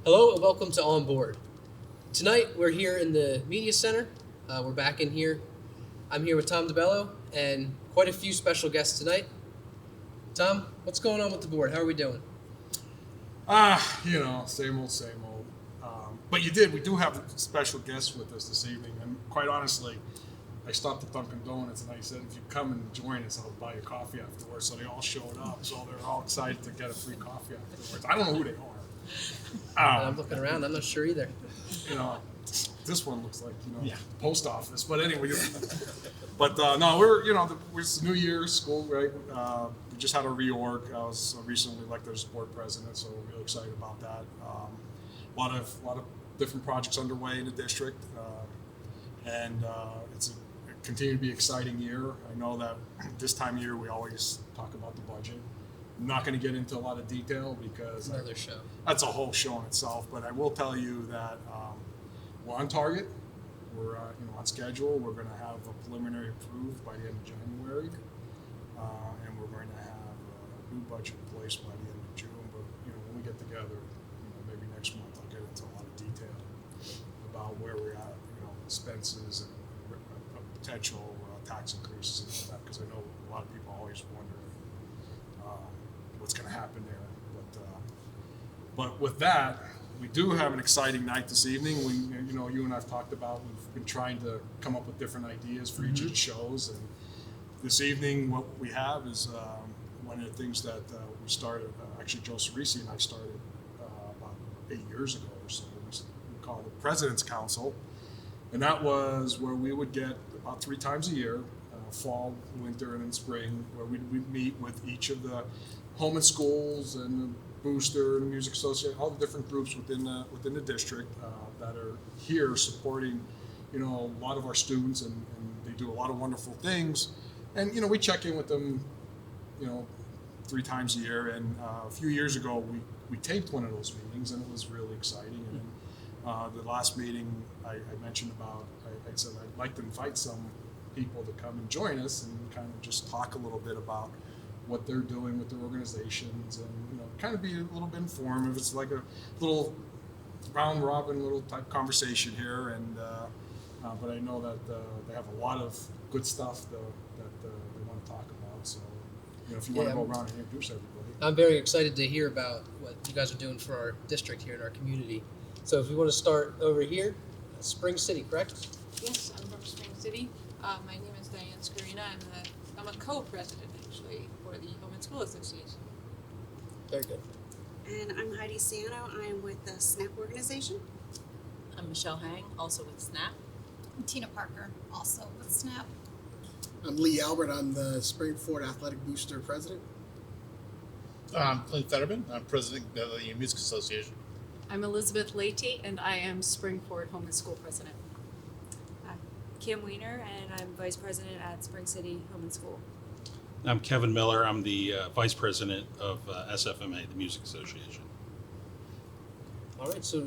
Hello and welcome to On Board. Tonight we're here in the media center. We're back in here. I'm here with Tom DiBello and quite a few special guests tonight. Tom, what's going on with the board? How are we doing? Same old, same old. We do have special guests with us this evening, and quite honestly, I stopped at Dunkin' Donuts and I said, if you come and join us, I'll buy you coffee afterwards. So they all showed up, so they're all excited to get a free coffee afterwards. I don't know who they are. I'm looking around. I'm not sure either. This one looks like the post office. But anyway, we're it's the new year, school, right? We just had a reorg. I was recently elected as board president, so we're really excited about that. A lot of different projects underway in the district, and it continued to be an exciting year. I know that this time of year we always talk about the budget. I'm not going to get into a lot of detail because Another show. That's a whole show in itself. But I will tell you that we're on target. We're on schedule. We're going to have a preliminary approved by the end of January, and we're going to have a new budget in place by the end of June. But when we get together, maybe next month, I'll get into a lot of detail about where we're at, expenses and potential tax increases and all that, because I know a lot of people always wonder what's going to happen there. But with that, we do have an exciting night this evening. You and I've talked about, we've been trying to come up with different ideas for each of the shows, and this evening what we have is one of the things that we started, actually Joe Cerisi and I started about 8 years ago or so. We call it President's Council, and that was where we would get about 3 times a year, fall, winter, and in spring, where we'd meet with each of the home and schools and the booster and the music association, all the different groups within the district that are here supporting, a lot of our students, and they do a lot of wonderful things. And we check in with them, 3 times a year. And a few years ago, we taped one of those meetings, and it was really exciting. And the last meeting I mentioned about, I said I'd like to invite some people to come and join us and kind of just talk a little bit about what they're doing with their organizations, and kind of be a little bit informative. It's like a little round robin little type conversation here, and but I know that they have a lot of good stuff that they want to talk about. So if you want to go around and introduce everybody. I'm very excited to hear about what you guys are doing for our district here in our community. So if we want to start over here, Spring City, correct? Yes, I'm from Spring City. My name is Diane Scarina. I'm a co-president actually for the Home and School Association. Very good. And I'm Heidi Siano. I'm with the SNAP organization. I'm Michelle Hang, also with SNAP. I'm Tina Parker, also with SNAP. I'm Lee Albert. I'm the Springford Athletic Booster president. I'm Clint Fetterman. I'm president of the Music Association. I'm Elizabeth Leite, and I am Springford Home and School president. Kim Weiner, and I'm vice president at Spring City Home and School. I'm Kevin Miller. I'm the vice president of SFMA, the Music Association. All right, so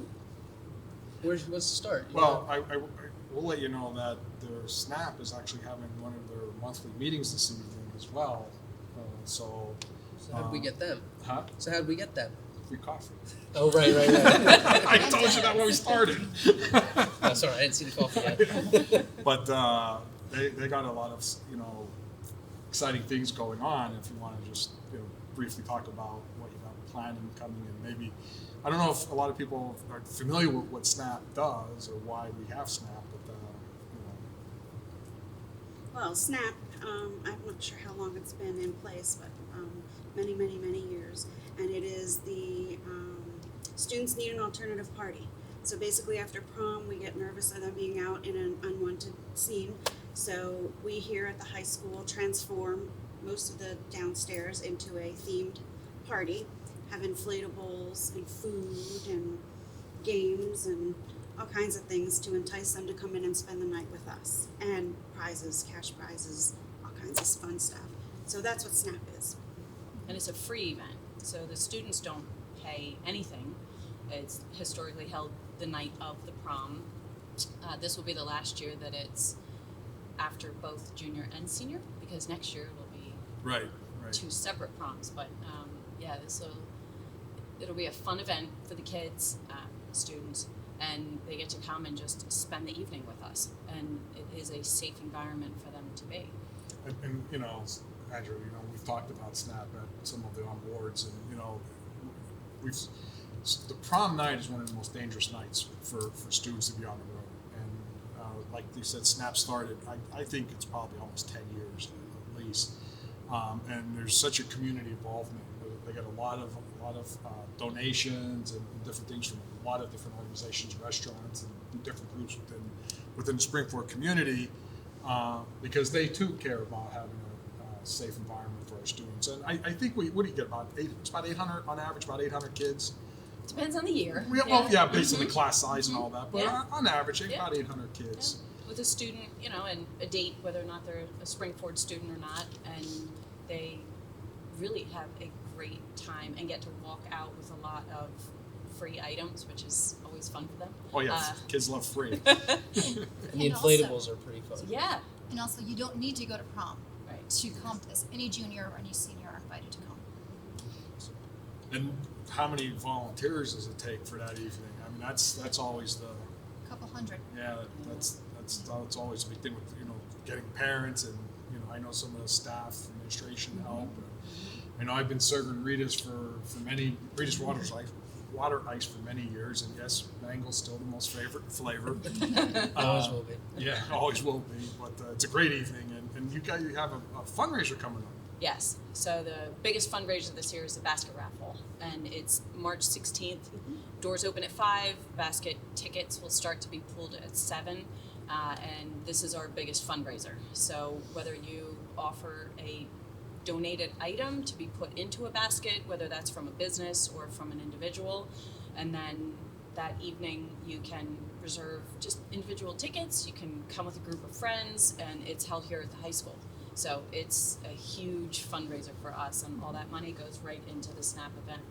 let's start. Well, I will let you know that their SNAP is actually having one of their monthly meetings this evening as well. So how did we get them? Huh? So how did we get them? Free coffee. Oh, right. I told you that when we started. Oh, sorry, I didn't see the coffee yet. But they got a lot of exciting things going on. If you want to just briefly talk about what you got planning coming in, maybe I don't know if a lot of people are familiar with what SNAP does or why we have SNAP, but Well, SNAP, I'm not sure how long it's been in place, but many, many, many years. And it is the students need an alternative party. So basically after prom, we get nervous of them being out in an unwanted scene. So we here at the high school transform most of the downstairs into a themed party, have inflatables and food and games and all kinds of things to entice them to come in and spend the night with us. And prizes, cash prizes, all kinds of fun stuff. So that's what SNAP is. And it's a free event, so the students don't pay anything. It's historically held the night of the prom. This will be the last year that it's after both junior and senior, because next year it'll be right. 2 separate proms. But this will it'll be a fun event for the kids, students, and they get to come and just spend the evening with us. And it is a safe environment for them to be. And you know, Andrew, you know, we've talked about SNAP at some of the on boards, and you know, the prom night is one of the most dangerous nights for students to be on the road. And like you said, SNAP started, I think it's probably almost 10 years at least. And there's such a community involvement. They get a lot of donations and different things from a lot of different organizations, restaurants, and different groups within the Springford community, because they too care about having a safe environment for our students. And I think what do you get, it's about 800 on average, about 800 kids. Depends on the year. Well, yeah, based on the class size and all that, but Yeah. on average, about 800 kids. Yeah. With a student, you know, and a date, whether or not they're a Springford student or not, and they really have a great time and get to walk out with a lot of free items, which is always fun for them. Oh yeah, kids love free. And the And inflatables also- are pretty fun. Yeah. And also, you don't need to go to prom Right. to come to this. Any junior or any senior are invited to come. And how many volunteers does it take for that evening? I mean, that's always the A couple hundred. that's always a big thing with, you know, getting parents, and you know, I know some of the staff administration help. I know I've been serving Rita's Rita's water ice for many years, and yes, mango's still the most favorite flavor. Always will be. Yeah, always will be. But it's a great evening, and you have a fundraiser coming up. Yes. So the biggest fundraiser this year is the basket raffle, and it's March 16th. Doors open at 5. Basket tickets will start to be pulled at 7, and this is our biggest fundraiser. So whether you offer a donated item to be put into a basket, whether that's from a business or from an individual, and then that evening you can reserve just individual tickets. You can come with a group of friends, and it's held here at the high school. So it's a huge fundraiser for us, and all that money goes right into the SNAP event.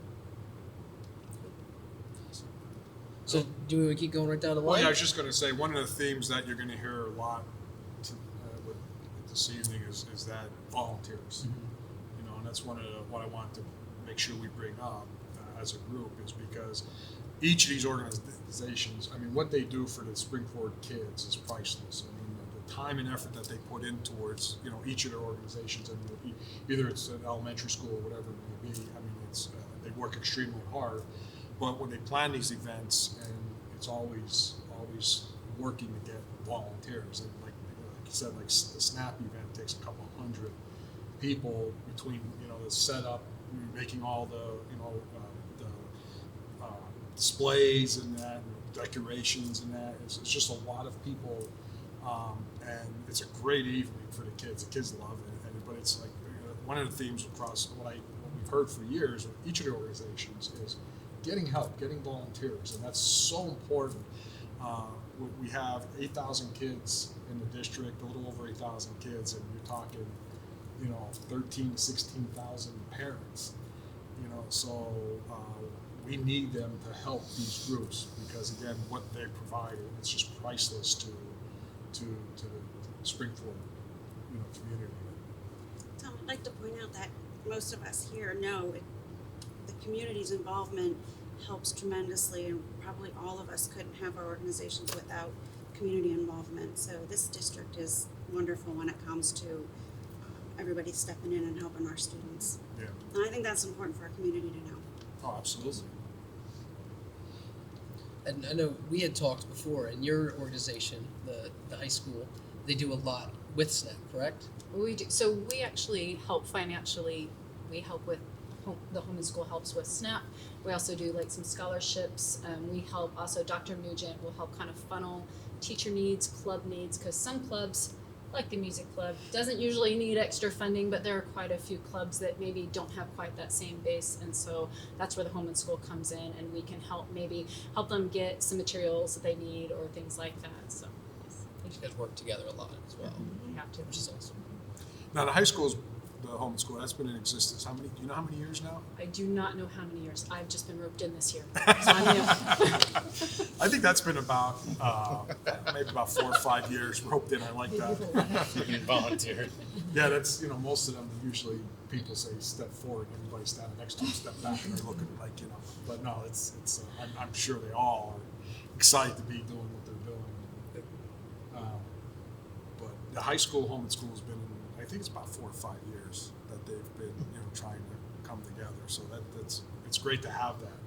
So do we keep going right down the line? Well, yeah, I was just going to say, one of the themes that you're going to hear a lot with this evening is that volunteers. You know, and that's what I want to make sure we bring up as a group, is because each of these organizations, I mean, what they do for the Springford kids is priceless. I mean, the time and effort that they put in towards, you know, each of their organizations, and either it's an elementary school or whatever it may be. I mean, it's they work extremely hard. But when they plan these events, and it's always working to get volunteers, and like you said, like the SNAP event takes a couple hundred people between, you know, the setup, making all the, you know, the displays and that, and decorations and that. It's just a lot of people, and it's a great evening for the kids. The kids love it, but it's like one of the themes across what we've heard for years with each of the organizations is getting help, getting volunteers, and that's so important. We have 8,000 kids in the district, a little over 8,000 kids, and you're talking, you know, 13 to 16,000 parents. You know, so we need them to help these groups, because again, what they provide, it's just priceless to the Springfield, you know, community. Tom, I'd like to point out that most of us here know the community's involvement helps tremendously, and probably all of us couldn't have our organizations without community involvement. So this district is wonderful when it comes to everybody stepping in and helping our students. Yeah. And I think that's important for our community to know. Oh, absolutely. And I know we had talked before, in your organization, the high school, they do a lot with SNAP, correct? We do. So we actually help financially. We help with the home and school helps with SNAP. We also do like some scholarships. We help also Dr. Nugent will help kind of funnel teacher needs, club needs, because some clubs, like the music club, doesn't usually need extra funding, but there are quite a few clubs that maybe don't have quite that same base, and so that's where the home and school comes in, and we can help them get some materials that they need or things like that. So yes. You guys work together a lot as well, We have to. which is awesome. Now the high school's the homeschool, that's been in existence. Do you know how many years now? I do not know how many years. I've just been roped in this year. So I'm new. I think that's been about maybe about 4 or 5 years roped in. I like that. You volunteered. Yeah, that's, most of them usually people say step forward, everybody standing next to them step back, and they're looking like, But no, it's I'm sure they all are excited to be doing what they're doing. But the high school homeschool has been, I think it's about 4 or 5 years that they've been, trying to come together. So it's great to have that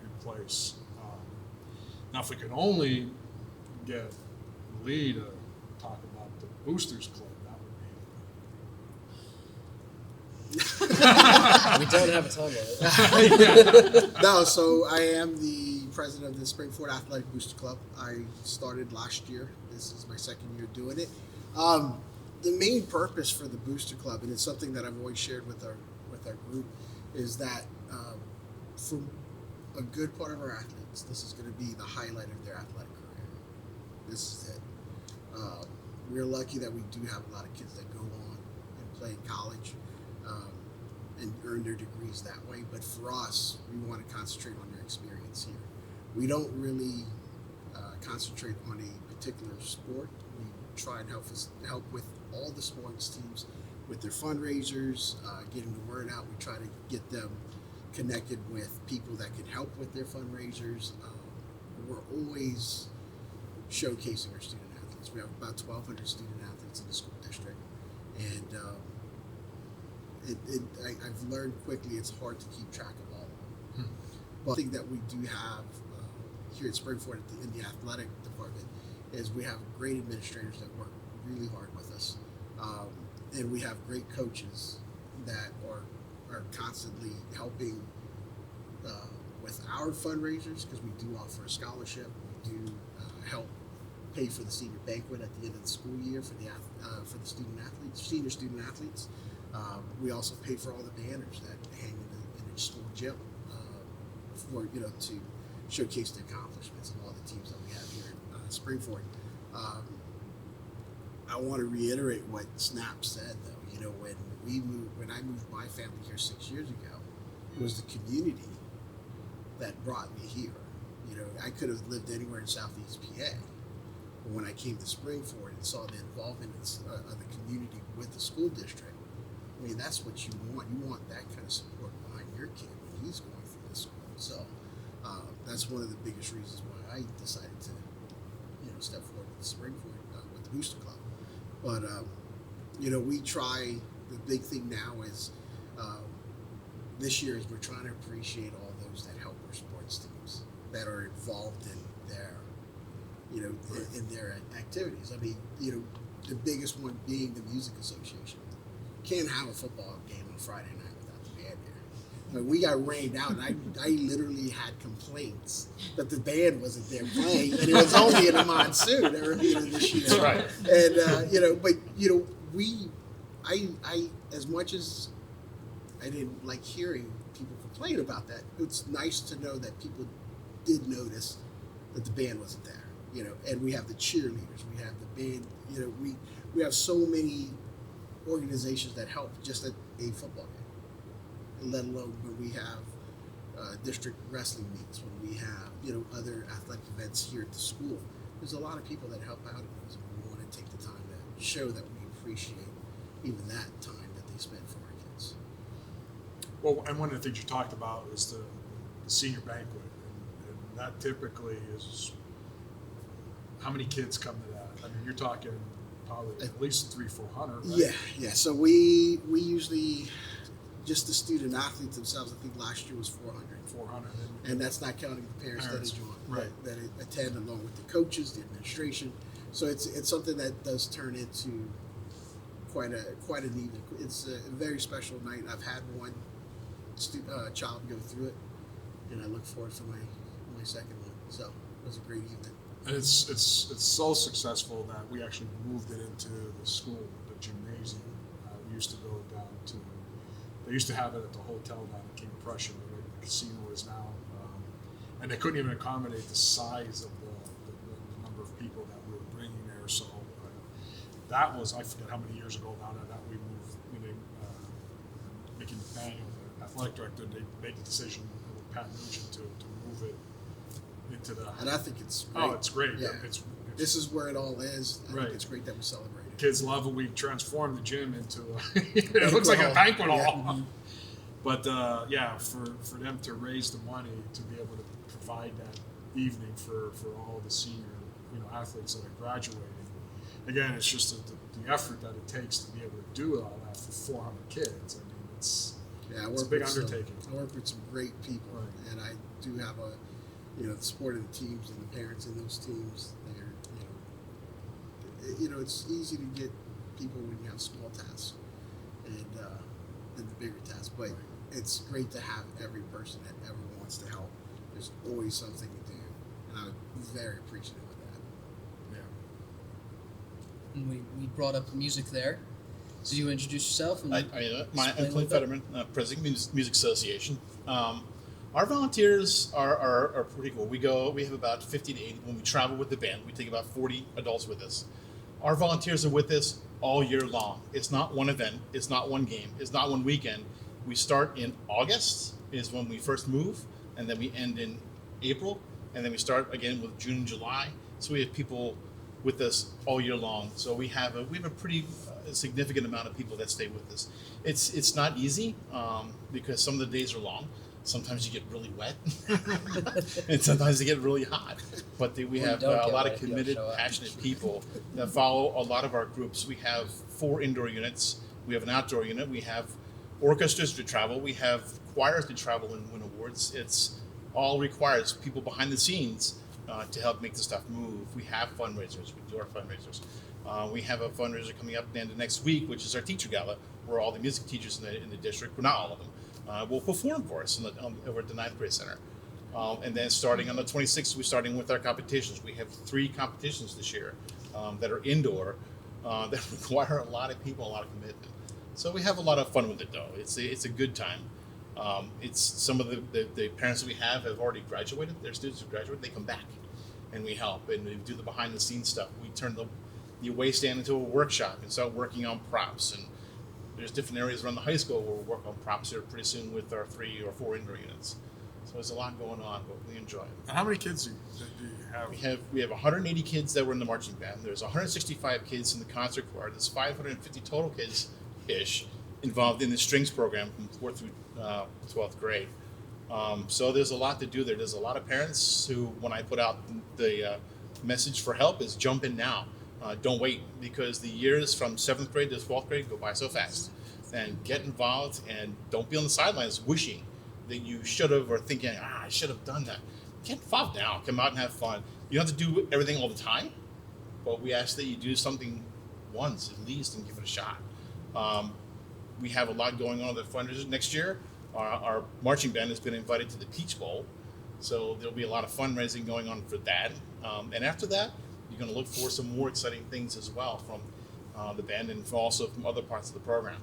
in place. Now, if we can only get Lee to talk about the Boosters Club, that would be. We don't have a time limit. No, so I am the president of the Springford Athletic Booster Club. I started last year. This is my second year doing it. The main purpose for the Booster Club, and it's something that I've always shared with our group, is that for a good part of our athletes, this is going to be the highlight of their athletic career. This is it. We're lucky that we do have a lot of kids that go on and play in college and earn their degrees that way. But for us, we want to concentrate on their experience here. We don't really concentrate on a particular sport. We try and help with all the sports teams with their fundraisers, getting the word out. We try to get them connected with people that can help with their fundraisers. We're always showcasing our student athletes. We have about 1,200 student athletes in the school district, and I've learned quickly it's hard to keep track of all of them. But I think that we do have here at Springford in the athletic department is we have great administrators that work really hard with us, and we have great coaches that are constantly helping with our fundraisers, because we do offer a scholarship. We do help pay for the senior banquet at the end of the school year for the student athletes, senior student athletes. We also pay for all the banners that hang in the school gym for to showcase the accomplishments of all the teams that we have here in Springford. I want to reiterate what Snap said, though. When I moved my family here 6 years ago, it was the community that brought me here. I could have lived anywhere in Southeast PA, but when I came to Springford and saw the involvement of the community with the school district, that's what you want. You want that kind of support behind your kid when he's going through this school. So that's one of the biggest reasons why I decided to, step forward with Springford with the Booster Club. But we try. The big thing now is this year is we're trying to appreciate all those that help our sports teams that are involved in their, in their activities. The biggest one being the Music Association. Can't have a football game on Friday night without the band there. We got rained out, and I literally had complaints that the band wasn't there playing, and it was only in a monsoon earlier this year. That's right. And I as much as I didn't like hearing people complain about that, it's nice to know that people did notice that the band wasn't there. And we have the cheerleaders, we have the band. We have so many organizations that help just at a football game, let alone when we have district wrestling meets, when we have other athletic events here at the school. There's a lot of people that help out in those, and we want to take the time to show that we appreciate even that time that they spend for our kids. Well, and one of the things you talked about is the senior banquet, and that typically is how many kids come to that? You're talking probably at least 300-400, right? Yeah. So we usually, just the student athletes themselves, I think last year was 400. 400. And that's not counting the parents that join, right. that attend along with the coaches, the administration. So it's something that does turn into quite an evening. It's a very special night. I've had one child go through it, and I look forward to my second one. So it was a great evening. And it's so successful that we actually moved it into the school, the gymnasium. We used to go down to, they used to have it at the hotel down in King of Prussia, where the casino is now, and they couldn't even accommodate the size of the number of people that we were bringing there. So that was, I forget how many years ago now that we moved making the athletic director, they made the decision with Pat Nugent to move it into the. And I think it's great. Oh, it's great. Yeah. It's This is where it all is. I Right. think it's great that we celebrate it. kids love it. We transformed the gym into it looks like a banquet hall. But yeah, for them to raise the money to be able to provide that evening for all the senior athletes that are graduating. Again, it's just the effort that it takes to be able to do all that for 400 kids. I mean, it's a big undertaking. I work with some great people, Right. and I do have the support of the teams and the parents in those teams. They're, it's easy to get people when you have small tasks and the bigger tasks, but it's great to have every person that ever wants to help. There's always something to do, and I'm very appreciative of that. Yeah. And we brought up the music there. So you introduce yourself? And I'm explain a Clint little bit? Fetterman, President of Music Association. Our volunteers are pretty cool. We have about 50 to 80 when we travel with the band. We take about 40 adults with us. Our volunteers are with us all year long. It's not one event. It's not one game. It's not one weekend. We start in August is when we first move, and then we end in April, and then we start again with June and July. So we have people with us all year long. So we have a pretty significant amount of people that stay with us. It's not easy because some of the days are long. Sometimes you get really wet, and sometimes they get really hot. But we have a lot of committed, passionate people that follow a lot of our groups. We have 4 indoor units. We have an outdoor unit. We have orchestras to travel. We have choirs to travel and win awards. It's all requires people behind the scenes to help make the stuff move. We have fundraisers. We do our fundraisers. We have a fundraiser coming up at the end of next week, which is our teacher gala, where all the music teachers in the district, well, not all of them, will perform for us over at the 9th grade center. And then starting on the 26th, we're starting with our competitions. We have 3 competitions this year that are indoor that require a lot of people, a lot of commitment. So we have a lot of fun with it, though. It's a good time. It's some of the parents that we have already graduated. Their students have graduated. They come back, and we help, and we do the behind-the-scenes stuff. We turn the away stand into a workshop and start working on props. And there's different areas around the high school where we'll work on props here pretty soon with our 3 or 4 indoor units. So there's a lot going on, but we enjoy it. And how many kids do you have? We have 180 kids that were in the marching band. There's 165 kids in the concert choir. There's 550 total kids-ish involved in the strings program from 4th through 12th grade. So there's a lot to do there. There's a lot of parents who, when I put out the message for help, is jump in now. Don't wait, because the years from 7th grade to 12th grade go by so fast. And get involved, and don't be on the sidelines wishing that you should have, or thinking, I should have done that. Get involved now. Come out and have fun. You don't have to do everything all the time, but we ask that you do something once at least and give it a shot. We have a lot going on with the fundraisers next year. Our marching band has been invited to the Peach Bowl, so there'll be a lot of fundraising going on for that. And after that, you're going to look for some more exciting things as well from the band and also from other parts of the program.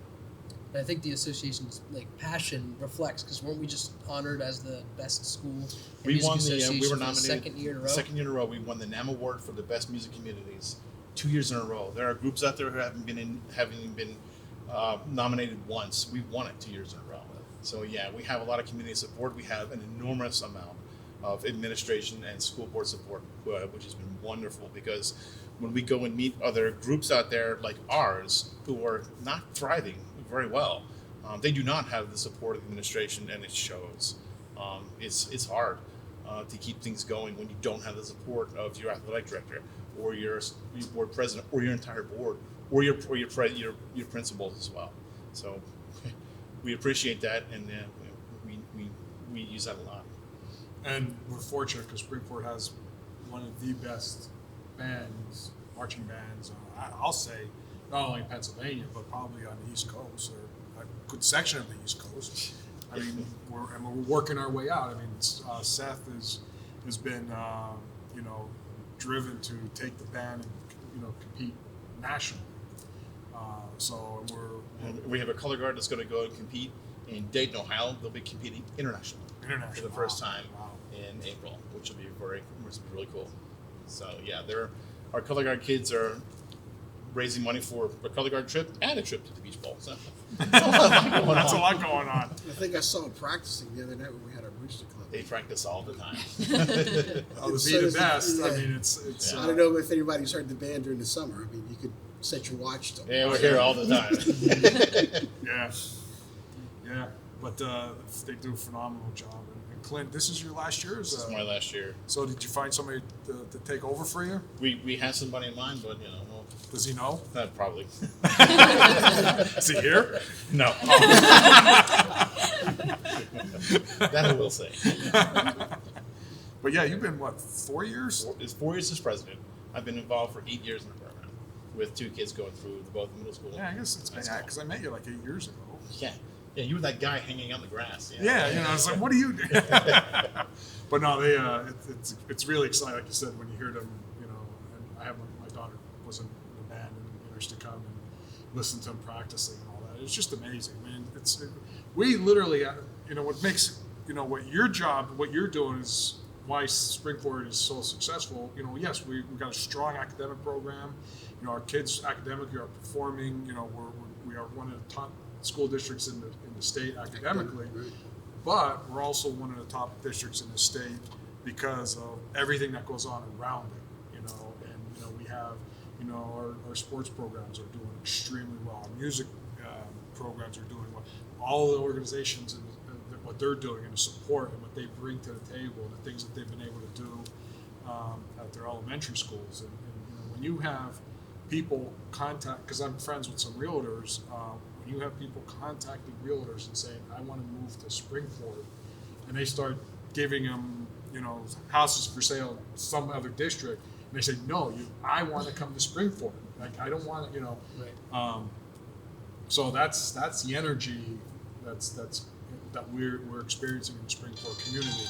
And I think the association's passion reflects, because weren't we just honored as the best school and music association we were for the nominated second year in a row? Second year in a row, we won the NAM Award for the best music communities 2 years in a row. There are groups out there who haven't been nominated once. We've won it 2 years in a row. So yeah, we have a lot of community support. We have an enormous amount of administration and school board support, which has been wonderful, because when we go and meet other groups out there like ours who are not thriving very well, they do not have the support of the administration, and it shows. It's hard to keep things going when you don't have the support of your athletic director or your board president or your entire board or your principals as well. So we appreciate that, and we use that a lot. And we're fortunate because Springport has one of the best bands, marching bands, I'll say, not only in Pennsylvania, but probably on the East Coast, or a good section of the East Coast. I mean, we're working our way out. I mean, Seth has been, driven to take the band and, compete nationally. So we have a color guard that's going to go and compete in Dayton, Ohio. They'll be competing internationally for the first time in April, which will be really cool. So yeah, our color guard kids are raising money for a color guard trip and a trip to the beach ball. So that's a lot going That's a on. lot going on. I think I saw him practicing the other night when we had our booster club. They practice all the time. Oh, to So be the does it- best. I yeah. mean, it's. Yeah. I don't know if anybody's heard the band during the summer. I mean, you could set your watch to Yeah, we're here all the time. Yeah. Yeah. But they do a phenomenal job. And Clint, this is your last year? This is my last year. So did you find somebody to take over for you? We had somebody in mind, but well, Does he know? probably. Is he here? No. That I will say. But yeah, you've been, what, 4 years? It's 4 years as president. I've been involved for 8 years in the program, with 2 kids going through both middle school. Yeah, I guess it's been, high school. because I met you like 8 years ago. Yeah, you were that guy hanging out in the grass. Yeah, I was like, what do you do? But no, they it's really exciting, like you said, when you hear them, and I have my daughter was in the band and used to come and listen to them practicing and all that. It's just amazing, man. We literally, what makes, what your job, what you're doing is why Springport is so successful. Yes, we've got a strong academic program. Our kids academically are performing. We are one of the top school districts in the state academically, but we're also one of the top districts in the state because of everything that goes on around it. And we have our sports programs are doing extremely well. Our music programs are doing well. All the organizations and what they're doing and the support and what they bring to the table, the things that they've been able to do at their elementary schools, and when you have people contact, because I'm friends with some realtors, when you have people contacting realtors and saying, I want to move to Springport, and they start giving them, houses for sale in some other district, and they say, no, I want to come to Springport. Like, I don't want to, Right. So that's the energy that we're experiencing in the Springport community.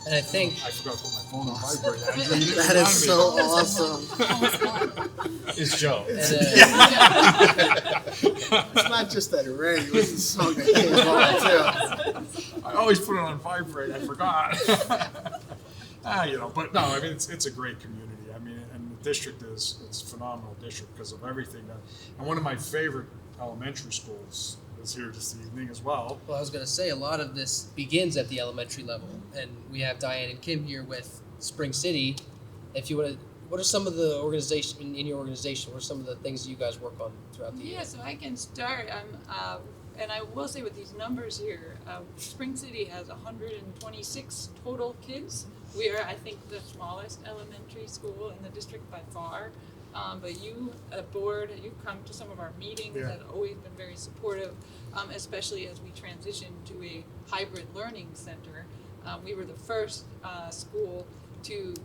And I think I forgot to put my phone on vibrate. Angela, you didn't That remind is me. so awesome. It's Joe. and, It's not just that it rang, it was the song that came on too. I always put it on vibrate. I forgot. But no, I mean it's a great community. I mean, and the district it's a phenomenal district because of everything and one of my favorite elementary schools is here this evening as well. well, I was going to say a lot of this begins at the elementary level, and we have Diane and Kim here with Spring City. If you want to, what are some of the organization in your organization? What are some of the things that you guys work on throughout the year? Yeah, so I can start. And I will say with these numbers here, Spring City has 126 total kids. We are, I think, the smallest elementary school in the district by far. But you, board, you've come to some of our meetings Yeah. and always been very supportive, especially as we transition to a hybrid learning center. We were the first school to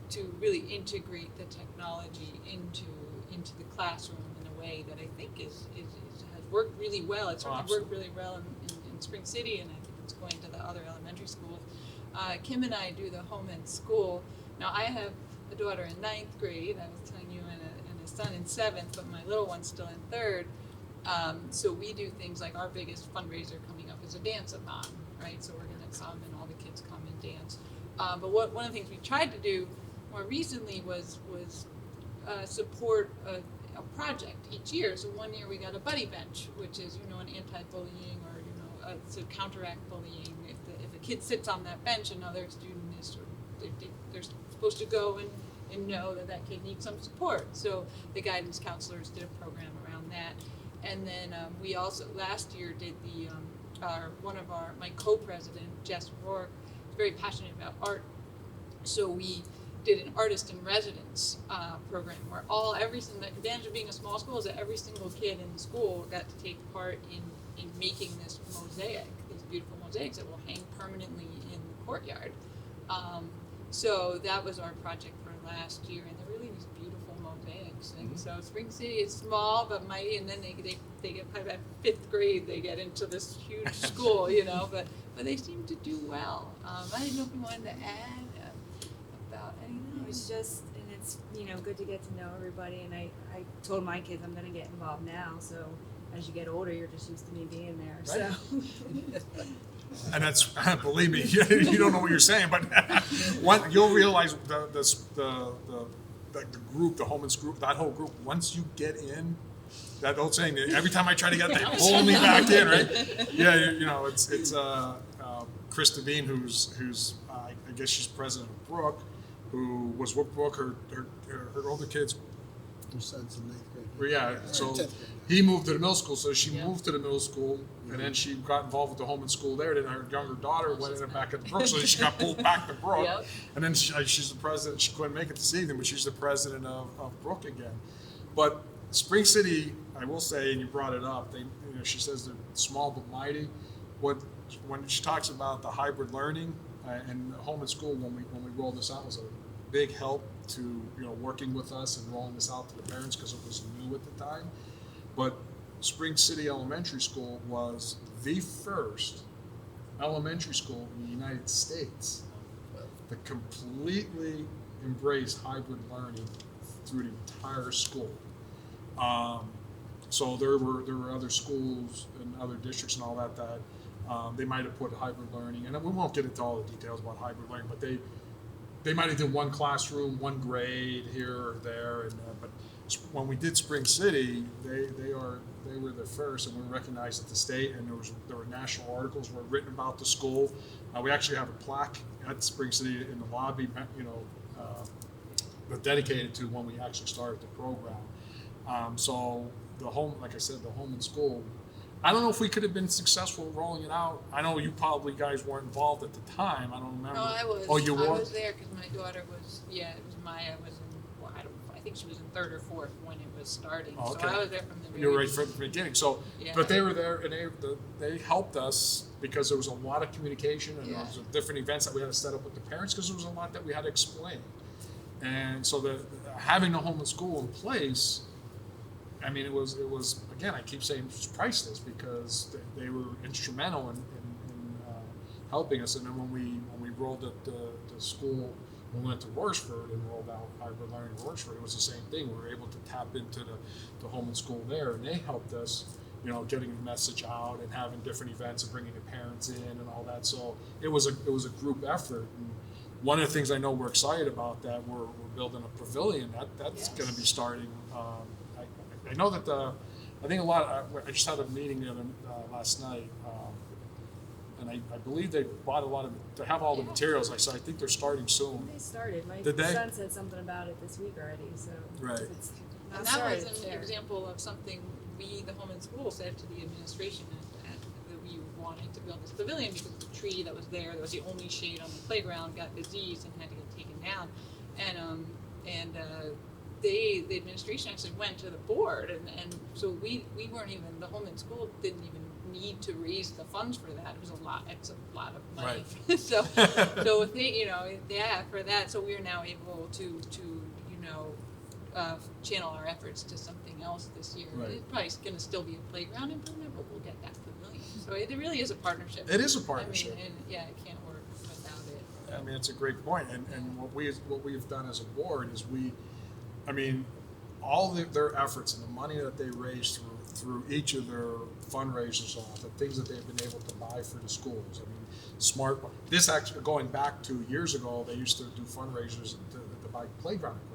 really integrate the technology into the classroom in a way that I think has worked really well. It's certainly worked really well in Spring City, and I think it's going to the other elementary schools. Kim and I do the home and school. Now I have a daughter in 9th grade. I was telling you, and a son in 7th, but my little one's still in 3rd. So we do things like our biggest fundraiser coming up is a dance-a-thon, right? So we're going to come and all the kids come and dance. But one of the things we tried to do more recently was support a project each year. So one year we got a buddy bench, which is an anti-bullying or to counteract bullying. If a kid sits on that bench, another student is they're supposed to go and know that kid needs some support. So the guidance counselors did a program around that, and then we also last year did my co-president Jess Rourke is very passionate about art, so we did an artist in residence program where the advantage of being a small school is that every single kid in the school got to take part in making this mosaic, these beautiful mosaics that will hang permanently in the courtyard. So that was our project for last year, and they're really these beautiful mosaics. And so Spring City is small but mighty, and then they get probably by 5th grade they get into this huge school, but they seem to do well. I didn't know if you wanted to add about anything. It was just, and it's good to get to know everybody. And I told my kids I'm going to get involved now. So as you get older, you're just used to me being there. Right. So. And that's, believe me, you don't know what you're saying, but you'll realize the like the group, the Homans group, that whole group, once you get in, that old saying, every time I try to get, they pull me back in, right? Yeah, it's Chris Devine, who's I guess she's president of Brooke, who was with Brooke. Her older kids. Her son's in ninth grade. Well, yeah, so 10th grade. he moved to the middle school, so she Yeah. moved to the middle school, and then she got involved with the home and school there. Then her younger daughter went in back at Brooke, so she got pulled back to Brooke. Yep. And then she's the president. She couldn't make it this evening, but she's the president of Brooke again. But Spring City, I will say, and you brought it up. She says they're small but mighty. When she talks about the hybrid learning and home and school, when we rolled this out, was a big help to working with us and rolling this out to the parents because it was new at the time. But Spring City Elementary School was the first elementary school in the United States that completely embraced hybrid learning through the entire school. So there were other schools and other districts and all that they might have put hybrid learning, and we won't get into all the details about hybrid learning, but they might have did one classroom, one grade here or there, but when we did Spring City, they were the first, and we were recognized at the state, and there were national articles were written about the school. We actually have a plaque at Spring City in the lobby, dedicated to when we actually started the program. So the home, like I said, the home and school. I don't know if we could have been successful rolling it out. I know you probably guys weren't involved at the time. I don't remember. No, I was. Oh, you were? I was there because my daughter was. Yeah, it was Maya was in. Well, I think she was in third or fourth when it was starting. Oh, okay. So I was there from the very. You were right from the beginning. So, Yeah. but they were there and they helped us because there was a lot of communication and there was different events that we had to set up with the parents because there was a lot that we had to explain. And so having the home and school in place, I mean, it was again, I keep saying it was priceless because they were instrumental in helping us. And then when we rolled at the school, when we went to Rochford and rolled out hybrid learning in Rochford, it was the same thing. We were able to tap into the home and school there, and they helped us, getting the message out and having different events and bringing the parents in and all that. So it was a group effort. And one of the things I know we're excited about that we're building a pavilion that's going to be starting. I know that I think I just had a meeting last night, and I believe they bought they have all the materials. I think they're starting soon. They started. My Did they? son said something about it this week already. So Right. It's not And that started, was it's an there. example of something the home and school, said to the administration that we wanted to build this pavilion because the tree that was there, that was the only shade on the playground, got diseased and had to get taken down. The administration actually went to the board, and so we weren't even, the home and school didn't even need to raise the funds for that. It's a lot of money. Right. so if they, for that, so we're now able to channel our efforts to something else this year. Right. It's probably going to still be a playground improvement, but we'll get that pavilion. So it really is a partnership. It is a partnership. I mean, and it can't work without it. I mean, it's a great point. And what we've done as a board is all their efforts and the money that they raised through each of their fundraisers, the things that they've been able to buy for the schools. I mean, this actually going back 2 years ago, they used to do fundraisers to buy playground equipment.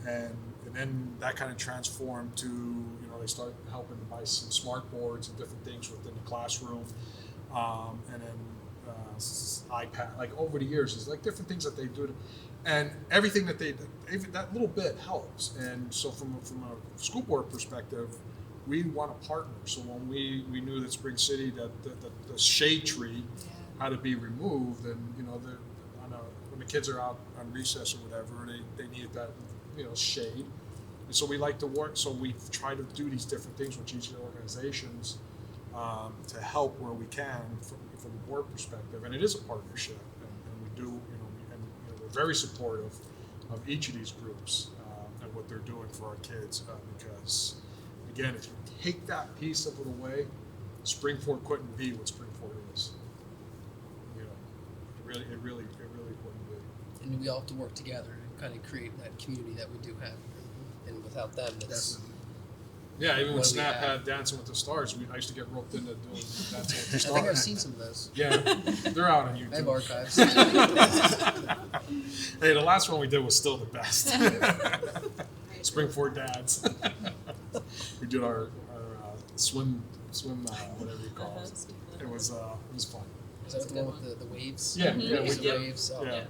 And then that kind of transformed to, they started helping to buy some smart boards and different things within the classroom. And then iPad, like over the years, it's like different things that they do. And everything that even that little bit helps. And so from a school board perspective, we want to partner. So when we knew that Spring City, that the shade tree had to be removed, and when the kids are out on recess or whatever, they needed that shade. And so we like to work. So we try to do these different things with each of the organizations to help where we can from a board perspective. And it is a partnership, and we do we're very supportive of each of these groups and what they're doing for our kids because, again, if you take that piece of it away, Springport couldn't be what Springport is. It really wouldn't be. And we all have to work together to kind of create that community that we do have. And without them, it's Definitely. Yeah, even when What do we Snap have? had Dancing with the Stars, I used to get roped into doing Dancing with the I Stars. think I've seen some of those. Yeah, they're out on I have YouTube. archives. Hey, the last one we did was still the best. Springford Dads. We did our swim whatever you call it. It was fun. Is that the one with the waves? Yeah, Mhm. yeah, we Waves, did. waves. Oh Yeah. man,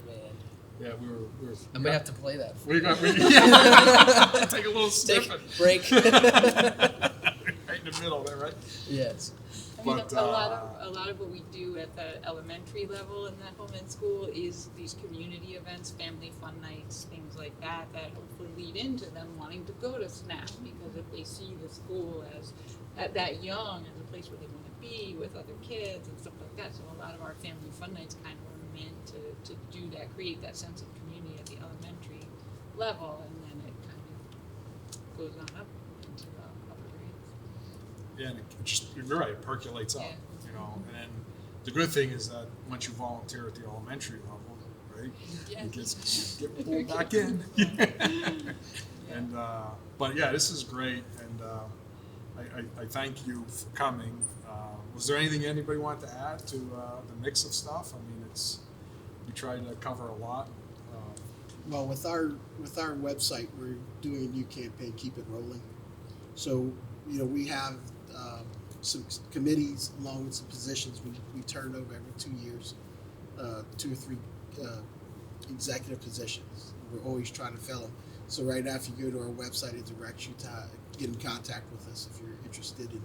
Yeah, we were. I might have to play that. We got. Yeah. Take a little Take snippet. break. Right in the middle there, right? Yes. I mean, But, a lot of what we do at the elementary level in that home and school is these community events, family fun nights, things like that, that hopefully lead into them wanting to go to SNAP, because if they see the school as at that young as a place where they want to be with other kids and stuff like that. So a lot of our family fun nights kind of are meant to do that, create that sense of community at the elementary level, and then it kind of goes on up into the upper grades. Yeah, and it just, you're right, it percolates up, Yeah. you know. And then the good thing is that once you volunteer at the elementary level, right, Yeah. you get pulled back in. And but yeah, this is great, and I thank you for coming. Was there anything anybody wanted to add to the mix of stuff? I mean, we tried to cover a lot. Well, with our website, we're doing a new campaign, Keep It Rolling. So, we have some committees along with some positions we turn over every 2 years, 2 or 3 executive positions. We're always trying to fill them. So right now, if you go to our website, it directs you to get in contact with us if you're interested in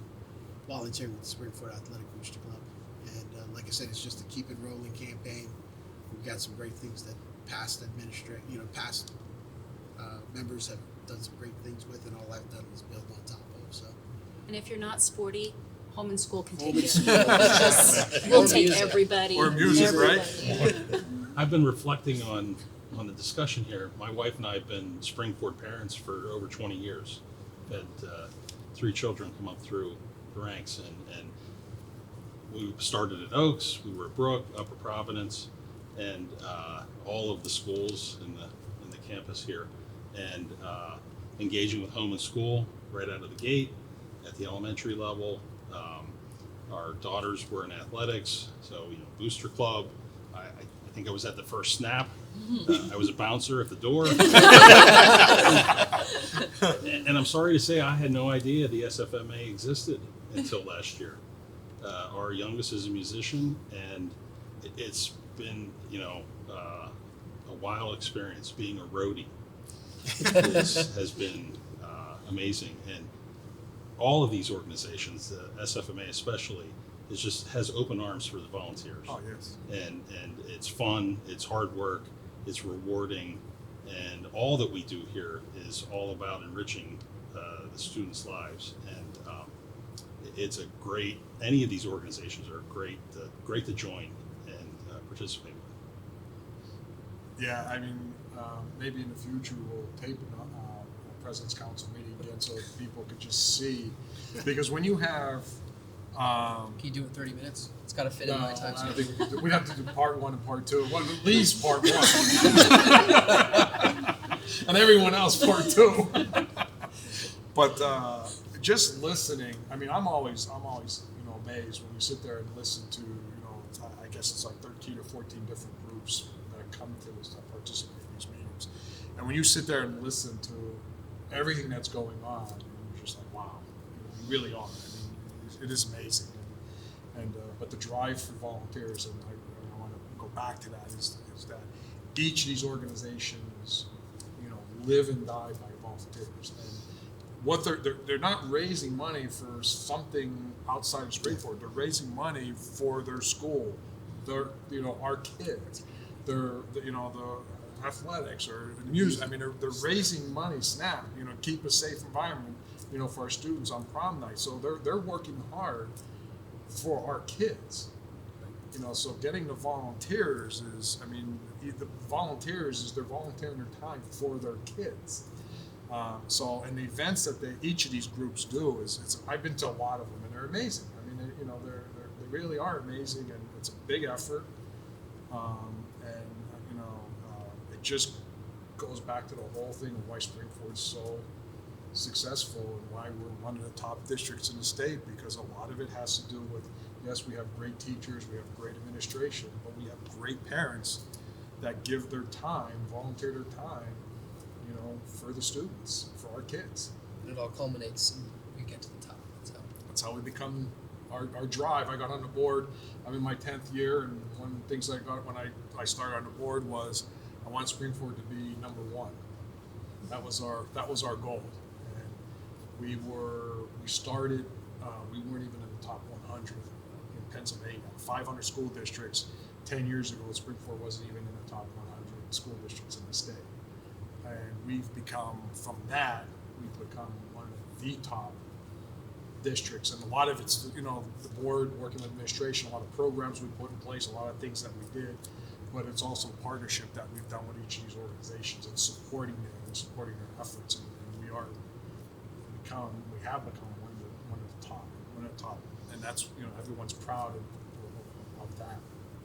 volunteering with the Springfield Athletic Booster Club. And like I said, it's just a Keep It Rolling campaign. We've got some great things that past members have done some great things with, and all I've done is build on top of. So. And if you're not sporty, home and school can Home take and you. school. We'll Or take music. everybody. Or music, right? everybody. I've been reflecting on the discussion here. My wife and I have been Springford parents for over 20 years. We've had 3 children come up through the ranks, and we started at Oaks, we were at Brook, Upper Providence, and all of the schools in the campus here, and engaging with home and school right out of the gate at the elementary level. Our daughters were in athletics, so booster club. I think I was at the first snap. I was a bouncer at the door. And I'm sorry to say I had no idea the SFMA existed until last year. Our youngest is a musician, and it's been, a wild experience. Being a roadie has been amazing. And all of these organizations, the SFMA especially, has open arms for the volunteers. Oh yes. And it's fun, it's hard work, it's rewarding, and all that we do here is all about enriching the students' lives. And it's any of these organizations are great to join and participate with. Yeah, I mean, maybe in the future we'll tape a President's Council meeting again so that people could just see, because when you have Can you do it in 30 minutes? It's got to fit in my time I schedule. think we'd have to do part 1 and part 2. Well, at least part 1, and everyone else part 2. But just listening. I mean, I'm always amazed when you sit there and listen to I guess it's like 13 or 14 different groups that come to this, that participate in these meetings, and when you sit there and listen to everything that's going on, you're just like, wow, you really are. I mean, it is amazing. And but the drive for volunteers, and I want to go back to that, is that each of these organizations, live and die by volunteers. And what they're not raising money for something outside of Springfield. They're raising money for their school, our kids, the athletics or the music. I mean, they're raising money, SNAP, keep a safe environment, for our students on prom night. So they're working hard for our kids. So getting the volunteers the volunteers is they're volunteering their time for their kids. And the events that each of these groups do I've been to a lot of them, and they're amazing. I mean, they really are amazing, and it's a big effort. It just goes back to the whole thing of why Springford's successful and why we're one of the top districts in the state, because a lot of it has to do with, yes, we have great teachers, we have great administration, but we have great parents that give their time, volunteer their time, you know, for the students, for our kids. And it all culminates and we get to the top. So That's how we become our drive. I got on the board, I'm in my 10th year, and one of the things I got when I started on the board was I want Springford to be number one. That was our goal. And we started, we weren't even in the top 100 in Pennsylvania. 500 school districts. 10 years ago, Springford wasn't even in the top 100 school districts in the state. And we've become, from that, we've become one of the top districts. And a lot of it's, you know, the board working with administration, a lot of programs we put in place, a lot of things that we did, but it's also partnership that we've done with each of these organizations and supporting them and supporting their efforts. And we have become one of the top. And that's, you know, everyone's proud of that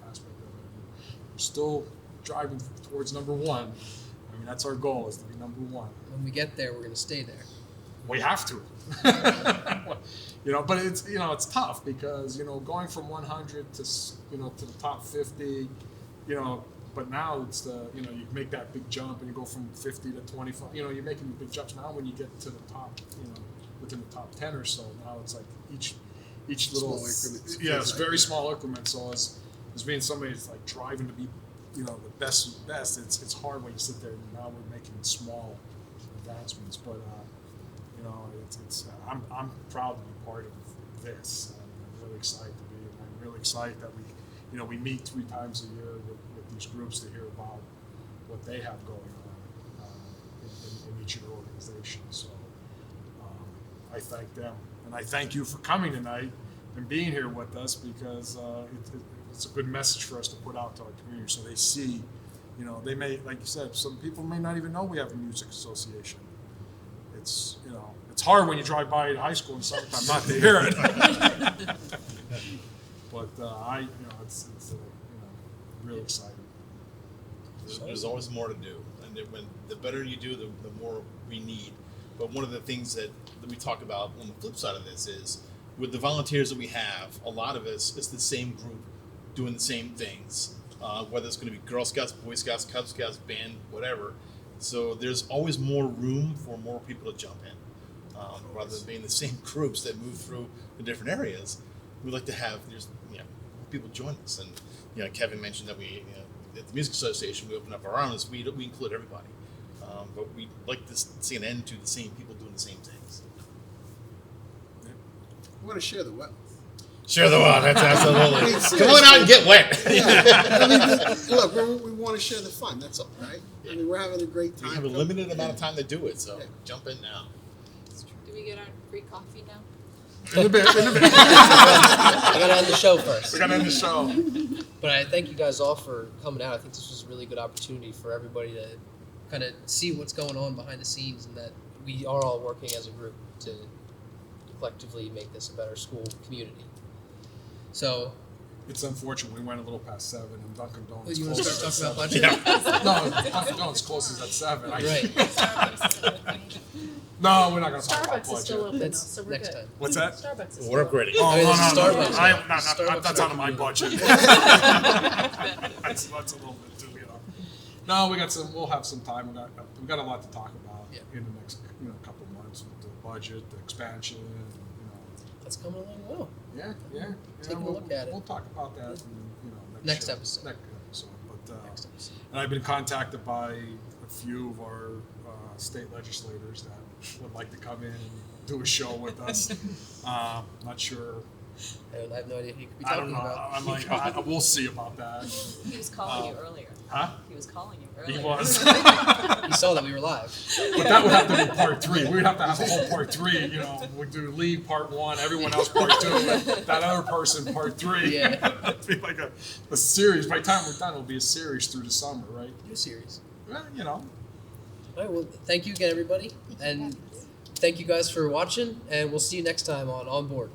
aspect of it. And we're still driving towards number one. I mean, that's our goal, is to be number one. when we get there, we're going to stay there. We have to. You know, but it's, you know, it's tough because, you know, going from 100 to, you know, to the top 50, you know, but now it's the, you know, you make that big jump and you go from 50 to 25, you know, you're making big jumps. Now when you get to the top, you know, within the top 10 or so, now it's like each little, Small increments. yeah, it's very small increments. So as being somebody that's like driving to be, you know, the best of the best, it's hard when you sit there and now we're making small advancements, but, you know, it's I'm proud to be part of this. I'm really excited to be, and I'm really excited that we meet 3 times a year with these groups to hear about what they have going on in each of their organizations. So I thank them, and I thank you for coming tonight and being here with us, because it's a good message for us to put out to our community, so they see, you know, they may, like you said, some people may not even know we have a music association. It's, you know, it's hard when you drive by at high school in summertime not to hear it. But you know, it's you know, really exciting. There's always more to do, and when the better you do, the more we need. But one of the things that we talk about on the flip side of this is, with the volunteers that we have, a lot of us is the same group doing the same things, whether it's going to be Girl Scouts, Boy Scouts, Cub Scouts, band, whatever. So there's always more room for more people to jump in, rather than being the same groups that move through the different areas. We like to have more people join us, and you know, Kevin mentioned that we, you know, at the Music Association, we open up our arms. We include everybody, but we like to see an end to the same people doing the same things. We want to share the wealth. Share the wealth. That's absolutely. Seriously. Come on out and get wet. Yeah. I mean, look, we want to share the fun. That's all, right? I mean, we're having a great time. We have a limited amount of time to do it, so Yeah. jump in now. Do we get our free coffee now? In a bit. I got to end the show first. We're gonna end the show. But I thank you guys all for coming out. I think this was a really good opportunity for everybody to kind of see what's going on behind the scenes, and that we are all working as a group to collectively make this a better school community. So, It's unfortunate we went a little past 7, and Dunkin' Donuts you want to closes start at talking about 7. budget? No, Dunkin' Donuts closes at 7. Right. No, we're not gonna talk about Starbucks is still budget. open though, That's so we're next good. time. What's that? Starbucks is We're still upgrading. Oh, I mean, no, it's no, no, Starbucks. Starbucks that's out of my are budget. That's a little bit too, you know. No, we'll have some time. We got a lot to talk about Yeah. in the next, you know, couple of months with the budget, the expansion, you know. That's coming along well. Yeah. Taking a look at it. We'll talk about that, in, you know, Next show. episode. Next episode. But Next episode. and I've been contacted by a few of our state legislators that would like to come in and do a show with us. Not sure. And I have no idea who you could be I talking don't know. about. I'm like, we'll see about that. He was calling you earlier. Huh? He was calling you earlier. He was. You saw that we were live. But that would have to be part 3. We'd have to have a whole part 3. You know, we'd do lead part 1, everyone else part 2, and that other person part 3. Yeah. It'd be like a series. By the time we're done, it'll be a series through the summer, right? New series. Well, you know. All right. Well, thank you again, everybody, and thank you guys for watching. And we'll see you next time on Board.